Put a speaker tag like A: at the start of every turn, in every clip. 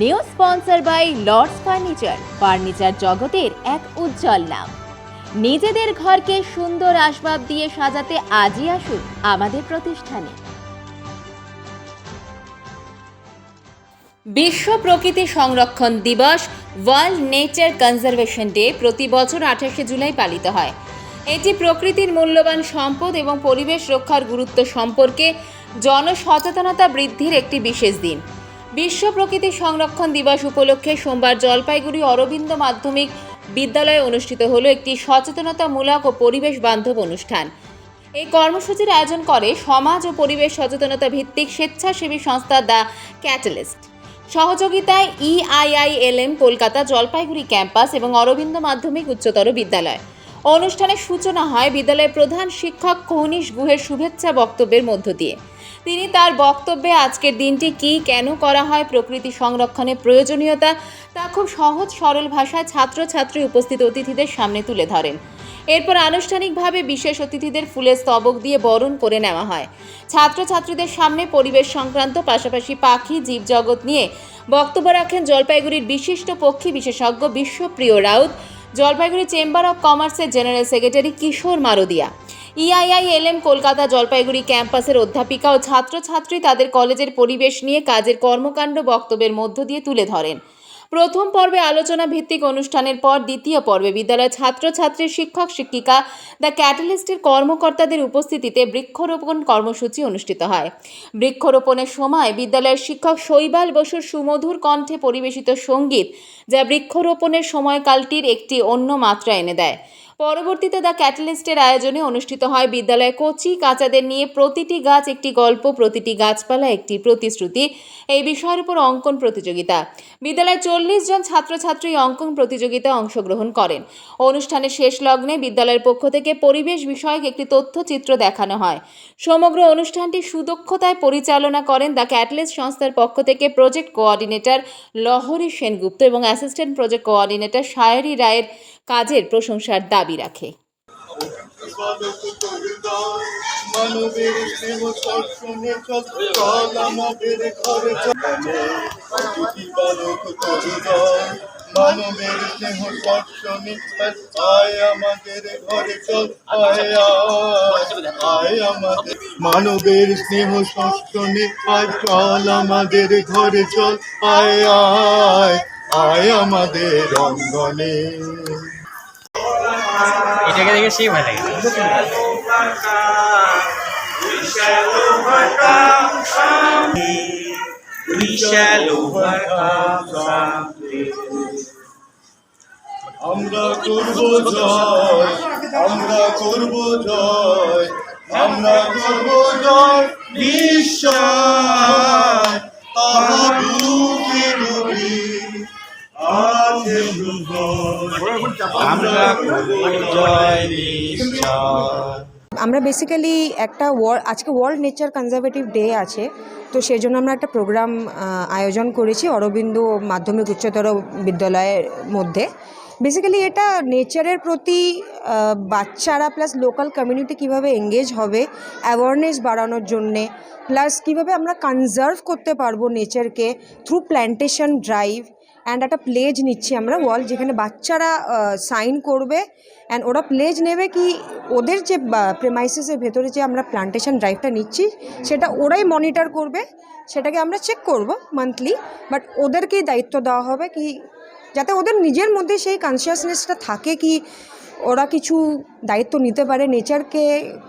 A: New sponsor by Lords furniture জগতের এক উজ্জ্বল নাম। নিজেদের ঘরকে সুন্দর আসবাব দিয়ে সাজাতে আজই আসুন আমাদের প্রতিষ্ঠানে। বিশ্ব প্রকৃতি সংরক্ষণ দিবস ওয়ার্ল্ড নেচার কনজারভেশন ডে প্রতি বছর 28শে জুলাই পালিত হয়। এটি প্রকৃতির মূল্যবান সম্পদ এবং পরিবেশ রক্ষার গুরুত্ব সম্পর্কে জনসচেতনতা বৃদ্ধির একটি বিশেষ দিন। বিশ্ব প্রকৃতি সংরক্ষণ দিবস উপলক্ষে সোমবার জলপাইগুড়ি অরবিন্দ মাধ্যমিক বিদ্যালয়ে অনুষ্ঠিত হলো একটি সচেতনতামূলক ও পরিবেশ বান্ধব অনুষ্ঠান। এই কর্মসূচির আয়োজন করে সমাজ ও পরিবেশ সচেতনতা ভিত্তিক স্বেচ্ছাসেবী সংস্থা দ্য ক্যাটালিস্ট। সহযোগিতায় EIILM কলকাতা জলপাইগুড়ি ক্যাম্পাস এবং অরবিন্দ মাধ্যমিক উচ্চতর বিদ্যালয়। অনুষ্ঠানের সূচনা হয় বিদ্যালয়ের প্রধান শিক্ষক কৌনিশ গুহের শুভেচ্ছা বক্তব্যের মধ্য দিয়ে। তিনি তার বক্তব্যে আজকের দিনটি কী, কেন করা হয়, প্রকৃতি সংরক্ষণের প্রয়োজনীয়তা তা খুব সহজ সরল ভাষায় ছাত্রছাত্রী উপস্থিত অতিথিদের সামনে তুলে ধরেন। এরপর আনুষ্ঠানিকভাবে বিশেষ অতিথিদের ফুলের স্তবক দিয়ে বরণ করে নেওয়া হয়। ছাত্রছাত্রীদের সামনে পরিবেশ সংক্রান্ত পাশাপাশি পাখি জীবজগৎ নিয়ে বক্তব্য রাখেন জলপাইগুড়ির বিশিষ্ট পক্ষী বিশেষজ্ঞ বিশ্বপ্রিয় রাউত, জলপাইগুড়ি চেম্বার অব কমার্সের জেনারেল সেক্রেটারি কিশোর মারদিয়া। EIILM কলকাতা জলপাইগুড়ি ক্যাম্পাসের অধ্যাপিকা ও ছাত্রছাত্রী তাদের কলেজের পরিবেশ নিয়ে কাজের কর্মকাণ্ড বক্তব্যের মধ্য দিয়ে তুলে ধরেন। প্রথম পর্বে আলোচনা ভিত্তিক অনুষ্ঠানের পর দ্বিতীয় পর্বে বিদ্যালয়ের ছাত্রছাত্রী, শিক্ষক শিক্ষিকা, দ্য ক্যাটালিস্টের কর্মকর্তাদের উপস্থিতিতে বৃক্ষরোপণ কর্মসূচি অনুষ্ঠিত হয়। বৃক্ষরোপণের সময় বিদ্যালয়ের শিক্ষক শৈবাল বসুর সুমধুর কণ্ঠে পরিবেশিত সঙ্গীত যা বৃক্ষরোপণের সময়কালটির একটি অন্য মাত্রা এনে দেয়। পরবর্তীতে দ্য ক্যাটালিস্টের আয়োজনে অনুষ্ঠিত হয় বিদ্যালয়ে কচি কাচাদের নিয়ে প্রতিটি গাছ একটি গল্প, প্রতিটি গাছপালা একটি প্রতিশ্রুতি এই বিষয়ের উপর অঙ্কন প্রতিযোগিতা। বিদ্যালয়ে 40 জন ছাত্রছাত্রী অঙ্কন প্রতিযোগিতায় অংশগ্রহণ করেন। অনুষ্ঠানের শেষ লগ্নে বিদ্যালয়ের পক্ষ থেকে পরিবেশ বিষয়ক একটি তথ্যচিত্র দেখানো হয়। সমগ্র অনুষ্ঠানটি সুদক্ষতায় পরিচালনা করেন দ্য ক্যাটালিস্ট সংস্থার পক্ষ থেকে প্রজেক্ট কোঅর্ডিনেটর লহরী সেনগুপ্ত এবং অ্যাসিস্ট্যান্ট প্রজেক্ট কোঅর্ডিনেটর সায়রী রায়ের কাজের প্রশংসার দাবি রাখে।
B: মানবের স্নেহ স্পর্শনে চল আমাদের ঘরে মানবের স্নেহ স্পর্শনে আয় আমাদের ঘরে চল, আয় আমাদের মানবের স্নেহ স্পর্শনে আয় চল আমাদের ঘরে চল, আয় আমাদের অঙ্গনে।
C: এটাকে দেখে সেই ভালো লাগে।
B: আমরা করব জয়, আমরা করব জয়, আমরা করব জয় নিশ্চয়।
D: আমরা বেসিক্যালি একটা আজকে ওয়ার্ল্ড নেচার কনজারভেটিভ ডে আছে, তো সেই জন্য আমরা একটা প্রোগ্রাম আয়োজন করেছি অরবিন্দ মাধ্যমিক উচ্চতর বিদ্যালয়ের মধ্যে। বেসিক্যালি এটা নেচারের প্রতি বাচ্চারা প্লাস লোকাল কমিউনিটি কীভাবে এঙ্গেজ হবে অ্যাওয়ারনেস বাড়ানোর জন্যে, প্লাস কীভাবে আমরা কনজার্ভ করতে পারবো নেচারকে থ্রু প্ল্যান্টেশন ড্রাইভ। অ্যান্ড একটা প্লেজ নিচ্ছি আমরা ওয়ার্ল্ড, যেখানে বাচ্চারা সাইন করবে অ্যান্ড ওরা প্লেজ নেবে কি ওদের যে প্রেমাইসেসের ভেতরে যে আমরা প্ল্যান্টেশন ড্রাইভটা নিচ্ছি সেটা ওরাই মনিটর করবে, সেটাকে আমরা চেক করব মান্থলি, বাট ওদেরকেই দায়িত্ব দেওয়া হবে কি যাতে ওদের নিজের মধ্যে সেই কনসিয়াসনেসটা থাকে কি ওরা কিছু দায়িত্ব নিতে পারে, নেচারকে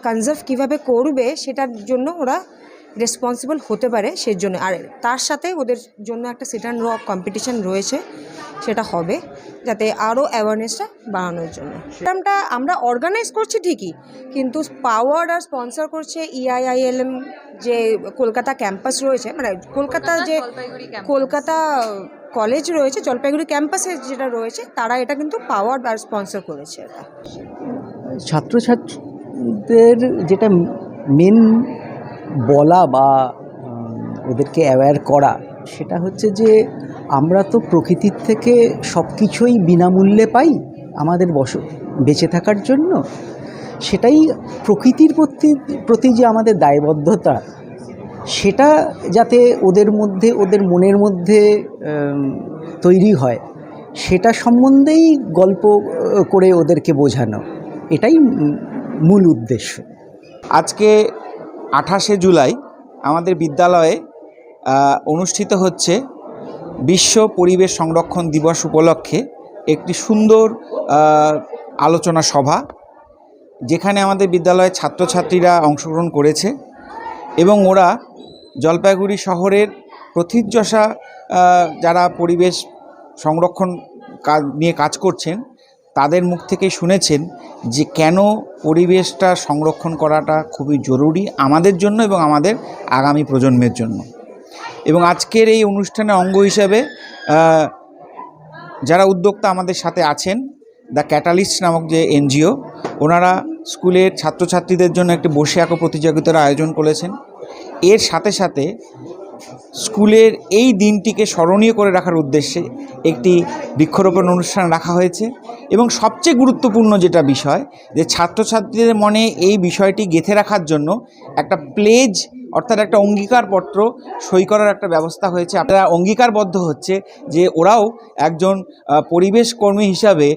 D: কনজার্ভ কীভাবে করবে সেটার জন্য ওরা রেসপন্সিবল হতে পারে সেই জন্য। আর তার সাথে ওদের জন্য একটা সিট অ্যান্ড রক কম্পিটিশান রয়েছে, সেটা হবে যাতে আরও অ্যাওয়ারনেসটা বাড়ানোর জন্য। প্রোগ্রামটা আমরা অর্গানাইজ করছি ঠিকই, কিন্তু পাওয়ার আর স্পন্সর করছে EIILM যে কলকাতা ক্যাম্পাস রয়েছে, মানে কলকাতা যে কলকাতা কলেজ রয়েছে জলপাইগুড়ি ক্যাম্পাসে যেটা রয়েছে তারা এটা কিন্তু পাওয়ার আর স্পন্সর করেছে। এটা
E: ছাত্রছাত্রীদের যেটা মেন বলা বা ওদেরকে অ্যাওয়্যার করা সেটা হচ্ছে যে আমরা তো প্রকৃতির থেকে সব কিছুই বিনামূল্যে পাই আমাদের বেঁচে থাকার জন্য। সেটাই প্রকৃতির প্রতি যে আমাদের দায়বদ্ধতা সেটা যাতে ওদের মধ্যে, ওদের মনের মধ্যে তৈরি হয়, সেটা সম্বন্ধেই গল্প করে ওদেরকে বোঝানো, এটাই মূল উদ্দেশ্য।
F: আজকে 28শে জুলাই আমাদের বিদ্যালয়ে অনুষ্ঠিত হচ্ছে বিশ্ব পরিবেশ সংরক্ষণ দিবস উপলক্ষে একটি সুন্দর আলোচনা সভা, যেখানে আমাদের বিদ্যালয়ের ছাত্রছাত্রীরা অংশগ্রহণ করেছে এবং ওরা জলপাইগুড়ি শহরের প্রথিতযশা যারা পরিবেশ সংরক্ষণ নিয়ে কাজ করছেন তাদের মুখ থেকে শুনেছেন যে কেন পরিবেশটা সংরক্ষণ করাটা খুবই জরুরি আমাদের জন্য এবং আমাদের আগামী প্রজন্মের জন্য। এবং আজকের এই অনুষ্ঠানের অঙ্গ হিসেবে যারা উদ্যোক্তা আমাদের সাথে আছেন, দ্য ক্যাটালিস্ট নামক যে এনজিও, ওনারা স্কুলের ছাত্রছাত্রীদের জন্য একটি বসে আঁকো প্রতিযোগিতার আয়োজন করেছেন। এর সাথে সাথে স্কুলের এই দিনটিকে স্মরণীয় করে রাখার উদ্দেশ্যে একটি বৃক্ষরোপণ অনুষ্ঠান রাখা হয়েছে। এবং সবচেয়ে গুরুত্বপূর্ণ যেটা বিষয়, যে ছাত্রছাত্রীদের মনে এই বিষয়টি গেঁথে রাখার জন্য একটা প্লেজ অর্থাৎ একটা অঙ্গীকারপত্র সই করার একটা ব্যবস্থা হয়েছে। আপনারা অঙ্গীকারবদ্ধ হচ্ছে যে ওরাও একজন পরিবেশ কর্মী হিসাবে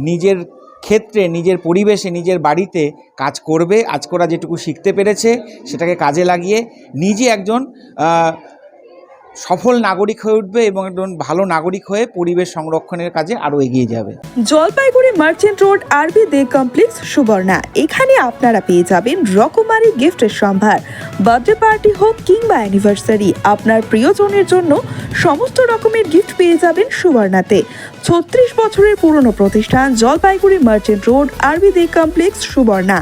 F: নিজের ক্ষেত্রে, নিজের পরিবেশে, নিজের বাড়িতে কাজ করবে। আজকে ওরা যেটুকু শিখতে পেরেছে সেটাকে কাজে লাগিয়ে নিজে একজন সফল নাগরিক হয়ে উঠবে এবং একজন ভালো নাগরিক হয়ে পরিবেশ সংরক্ষণের কাজে আরও এগিয়ে যাবে।
G: জলপাইগুড়ি মার্চেন্ট রোড আরবি দে কমপ্লেক্স সুবর্ণা, এখানে আপনারা পেয়ে যাবেন রকমারি গিফটের সম্ভার। বার্থডে পার্টি হোক কিংবা অ্যানিভার্সারি, আপনার প্রিয়জনের জন্য সমস্ত রকমের গিফট পেয়ে যাবেন সুবর্ণাতে। 36 বছরের পুরনো প্রতিষ্ঠান জলপাইগুড়ি মার্চেন্ট রোড আরবি দে কমপ্লেক্স সুবর্ণা।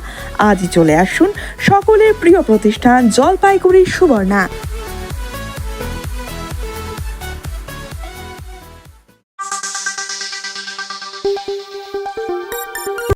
G: আজই চলে আসুন সকলের প্রিয় প্রতিষ্ঠান জলপাইগুড়ি সুবর্ণা।